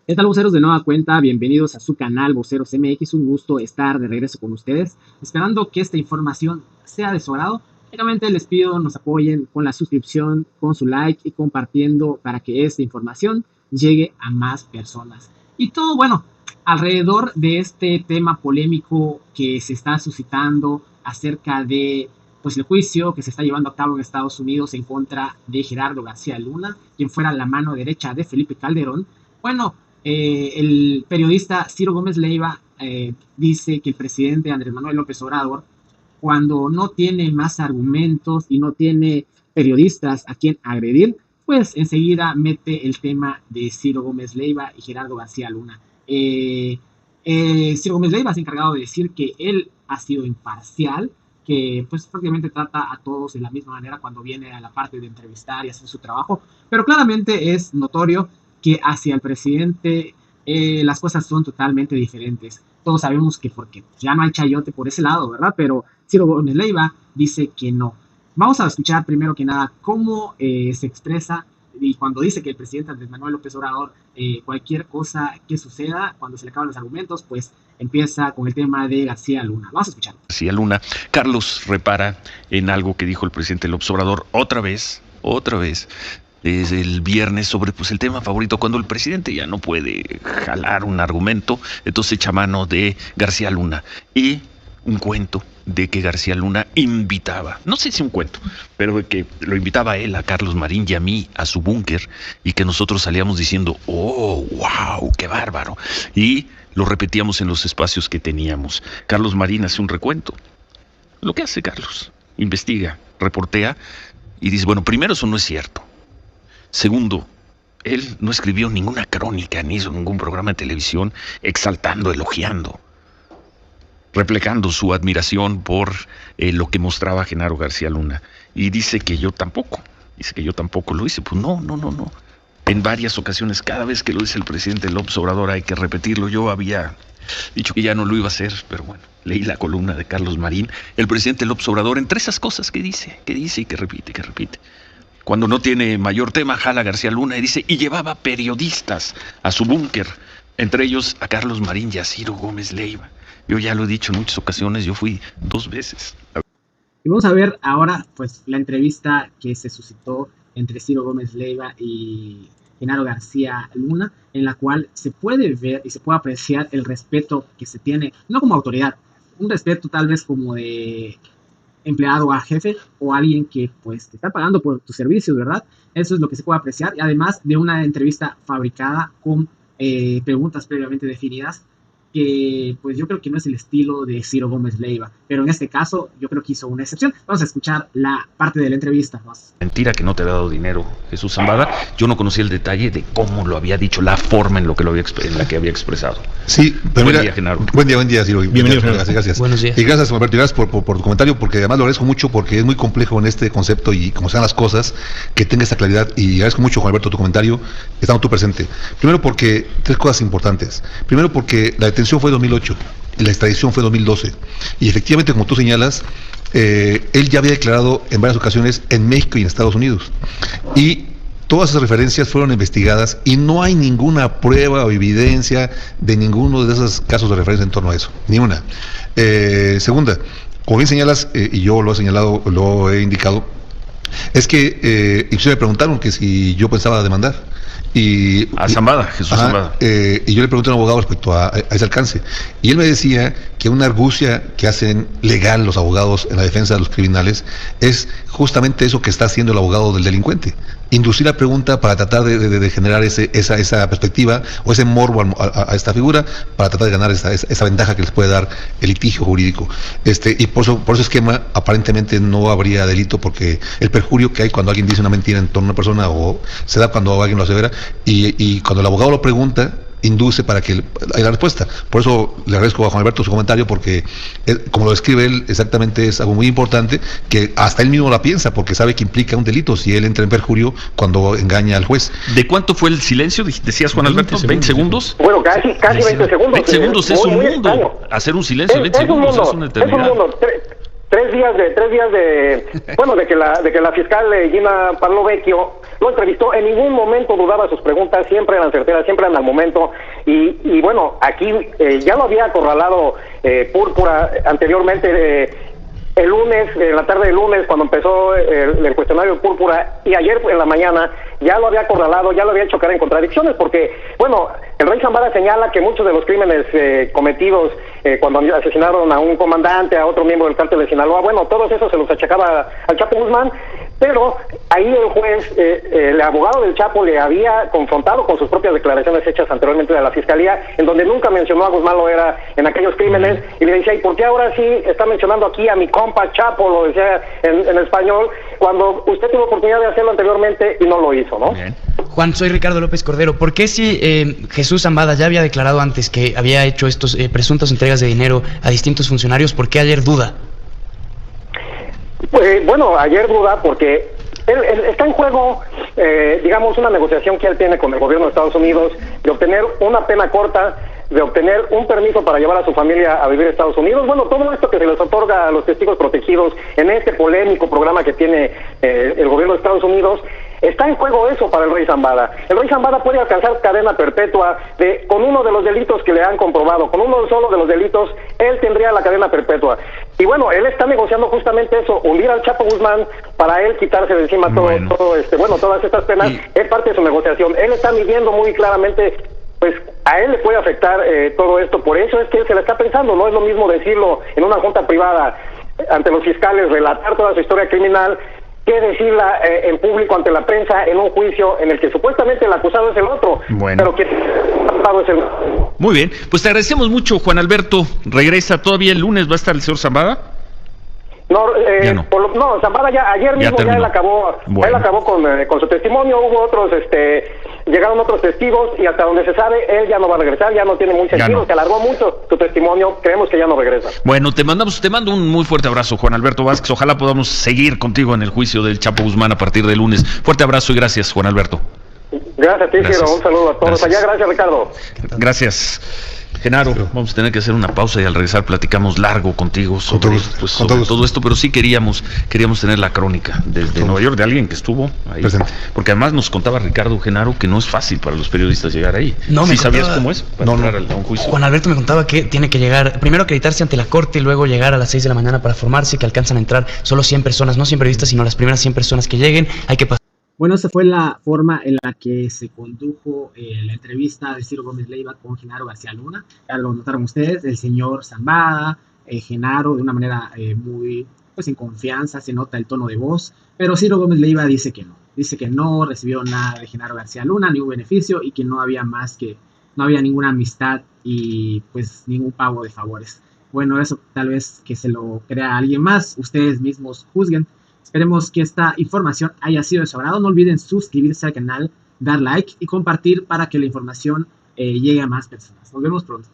¿Qué tal, voceros? De nueva cuenta, bienvenidos a su canal Voceros MX. Un gusto estar de regreso con ustedes, esperando que esta información sea de su agrado. Únicamente les pido nos apoyen con la suscripción, con su like y compartiendo para que esta información llegue a más personas. Y todo, bueno, alrededor de este tema polémico que se está suscitando acerca de pues el juicio que se está llevando a cabo en Estados Unidos en contra de Gerardo García Luna, quien fuera la mano derecha de Felipe Calderón. Bueno, el periodista Ciro Gómez Leiva dice que el presidente Andrés Manuel López Obrador, cuando no tiene más argumentos y no tiene periodistas a quien agredir, pues enseguida mete el tema de Ciro Gómez Leiva y Gerardo García Luna. Ciro Gómez Leiva se ha encargado de decir que él ha sido imparcial, que pues prácticamente trata a todos de la misma manera cuando viene a la parte de entrevistar y hacer su trabajo, pero claramente es notorio que hacia el presidente las cosas son totalmente diferentes. Todos sabemos que porque ya no hay chayote por ese lado, ¿verdad? Pero Ciro Gómez Leiva dice que no. Vamos a escuchar primero que nada cómo se expresa y cuando dice que el presidente Andrés Manuel López Obrador, cualquier cosa que suceda, cuando se le acaban los argumentos, pues empieza con el tema de García Luna. Vamos a escucharlo. García Luna. Carlos repara en algo que dijo el presidente López Obrador otra vez, desde el viernes sobre pues el tema favorito, cuando el presidente ya no puede jalar un argumento, entonces echa mano de García Luna y un cuento de que García Luna invitaba, no sé si un cuento, pero de que lo invitaba a él, a Carlos Marín y a mí a su búnker, y que nosotros salíamos diciendo, oh, wow, qué bárbaro, y lo repetíamos en los espacios que teníamos. Carlos Marín hace un recuento. Lo que hace Carlos, investiga, reportea y dice, bueno, primero eso no es cierto. Segundo, él no escribió ninguna crónica, ni hizo ningún programa de televisión exaltando, elogiando, replicando su admiración por lo que mostraba Genaro García Luna. Y dice que yo tampoco lo hice. Pues no. En varias ocasiones, cada vez que lo dice el presidente López Obrador hay que repetirlo. Yo había dicho que ya no lo iba a hacer, pero bueno, leí la columna de Carlos Marín, el presidente López Obrador, entre esas cosas que dice y que repite. Cuando no tiene mayor tema, jala a García Luna y dice, y llevaba periodistas a su búnker, entre ellos a Carlos Marín y a Ciro Gómez Leiva. Yo ya lo he dicho en muchas ocasiones, yo fui 2 veces. Y vamos a ver ahora pues la entrevista que se suscitó entre Ciro Gómez Leiva y Genaro García Luna, en la cual se puede ver y se puede apreciar el respeto que se tiene, no como autoridad, un respeto tal vez como de empleado a jefe o alguien que pues te está pagando por tus servicios, ¿verdad? Eso es lo que se puede apreciar, y además de una entrevista fabricada con preguntas previamente definidas, que pues yo creo que no es el estilo de Ciro Gómez Leiva, pero en este caso yo creo que hizo una excepción. Vamos a escuchar la parte de la entrevista. Mentira que no te ha dado dinero, Jesús Zambada. Yo no conocía el detalle de cómo lo había dicho, la forma en la que había expresado. Sí, pero buen día, Genaro. Buen día, Ciro. Bienvenido, gracias. Buenos días. Y gracias, Alberto, gracias por tu comentario, porque además lo agradezco mucho, porque es muy complejo en este concepto y como sean las cosas, que tenga esta claridad, y agradezco mucho, Juan Alberto, tu comentario, estando tú presente. Primero porque, 3 cosas importantes. Primero porque la detención fue en 2008. La extradición fue en 2012. Y efectivamente, como tú señalas, él ya había declarado en varias ocasiones en México y en Estados Unidos. Y todas esas referencias fueron investigadas y no hay ninguna prueba o evidencia de ninguno de esos casos de referencia en torno a eso. Ni una. Segunda, como bien señalas, y yo lo he señalado, lo he indicado, es que incluso me preguntaron que si yo pensaba demandar. A Zambada, Jesús Zambada. Y yo le pregunté a un abogado respecto a ese alcance. Y él me decía que una argucia que hacen legal los abogados en la defensa de los criminales es justamente eso que está haciendo el abogado del delincuente. Inducir la pregunta para tratar de generar esa perspectiva o ese morbo a esta figura, para tratar de ganar esa ventaja que les puede dar el litigio jurídico. Y por ese esquema aparentemente no habría delito, porque el perjurio que hay cuando alguien dice una mentira en torno a una persona o se da cuando alguien lo asevera, y cuando el abogado lo pregunta, induce para que haya la respuesta. Por eso le agradezco a Juan Alberto su comentario, porque como lo describe él, exactamente es algo muy importante, que hasta él mismo la piensa, porque sabe que implica un delito si él entra en perjurio cuando engaña al juez. ¿De cuánto fue el silencio? Decías, Juan Alberto, 20 segundos. Bueno, casi 20 segundos. 20 segundos es un mundo. Extraño. Hacer un silencio de 20 segundos es una eternidad. Es un mundo. 3 días de bueno, de que la fiscal Gina Parlovecchio lo entrevistó, en ningún momento dudaba sus preguntas, siempre eran certeras, siempre eran al momento, y bueno, aquí ya lo había acorralado Púrpura anteriormente, el lunes, en la tarde del lunes, cuando empezó el cuestionario de Púrpura, y ayer en la mañana ya lo había acorralado, ya lo había hecho caer en contradicciones, porque, bueno, el rey Zambada señala que muchos de los crímenes cometidos cuando asesinaron a un comandante, a otro miembro del cártel de Sinaloa, bueno, todos esos se los achacaba al Chapo Guzmán, pero ahí el juez, el abogado del Chapo le había confrontado con sus propias declaraciones hechas anteriormente de la Fiscalía, en donde nunca mencionó a Guzmán Loera en aquellos crímenes, y le decía, ¿y por qué ahora sí está mencionando aquí a mi compa Chapo? Lo decía en español, cuando usted tuvo oportunidad de hacerlo anteriormente y no lo hizo, ¿no? Bien. Juan, soy Ricardo López Cordero. ¿Por qué si Jesús Zambada ya había declarado antes que había hecho estos presuntas entregas de dinero a distintos funcionarios, por qué ayer duda? Bueno, ayer duda porque él está en juego, digamos, una negociación que él tiene con el gobierno de Estados Unidos de obtener una pena corta, de obtener un permiso para llevar a su familia a vivir a Estados Unidos. Bueno, todo esto que se les otorga a los testigos protegidos en este polémico programa que tiene el gobierno de Estados Unidos, está en juego eso para el rey Zambada. El rey Zambada puede alcanzar cadena perpetua con uno de los delitos que le han comprobado, con uno solo de los delitos, él tendría la cadena perpetua. Y bueno, él está negociando justamente eso, hundir al Chapo Guzmán para él quitarse de encima todas estas penas, es parte de su negociación. Él está midiendo muy claramente, pues a él le puede afectar todo esto, por eso es que él se la está pensando, no es lo mismo decirlo en una junta privada ante los fiscales, relatar toda su historia criminal, que decirla en público ante la prensa en un juicio en el que supuestamente el acusado es el otro, pero que el acusado es el otro. Muy bien, pues te agradecemos mucho, Juan Alberto. Regresa todavía el lunes, ¿va a estar el señor Zambada? No, Zambada ya ayer mismo ya él acabó, él acabó con su testimonio. Hubo otros, llegaron otros testigos y hasta donde se sabe él ya no va a regresar, ya no tiene muy sentido, se alargó mucho su testimonio, creemos que ya no regresa. Bueno, te mando un muy fuerte abrazo, Juan Alberto Vázquez, ojalá podamos seguir contigo en el juicio del Chapo Guzmán a partir del lunes. Fuerte abrazo y gracias, Juan Alberto. Gracias a ti, Ciro, un saludo a todos allá, gracias Ricardo. Gracias. Genaro, vamos a tener que hacer una pausa y al regresar platicamos largo contigo sobre todo esto, pero sí queríamos tener la crónica desde Nueva York de alguien que estuvo ahí. Presente. Porque además nos contaba Ricardo, Genaro, que no es fácil para los periodistas llegar ahí. No, ¿Sí sabías cómo es para entrar a un juicio? Juan Alberto me contaba que tiene que llegar, primero acreditarse ante la corte y luego llegar a las 6 de la mañana para formarse, que alcanzan a entrar solo 100 personas, no 100 periodistas, sino las primeras 100 personas que lleguen. Hay que pasar. Bueno, esa fue la forma en la que se condujo la entrevista de Ciro Gómez Leiva con Genaro García Luna. Ya lo notaron ustedes, el señor Zambada, Genaro, de una manera muy en confianza, se nota el tono de voz, pero Ciro Gómez Leiva dice que no recibió nada de Genaro García Luna, ningún beneficio y que no había ninguna amistad y pues ningún pago de favores. Bueno, eso tal vez que se lo crea alguien más, ustedes mismos juzguen. Esperemos que esta información haya sido de su agrado. No olviden suscribirse al canal, dar like y compartir para que la información llegue a más personas. Nos vemos pronto.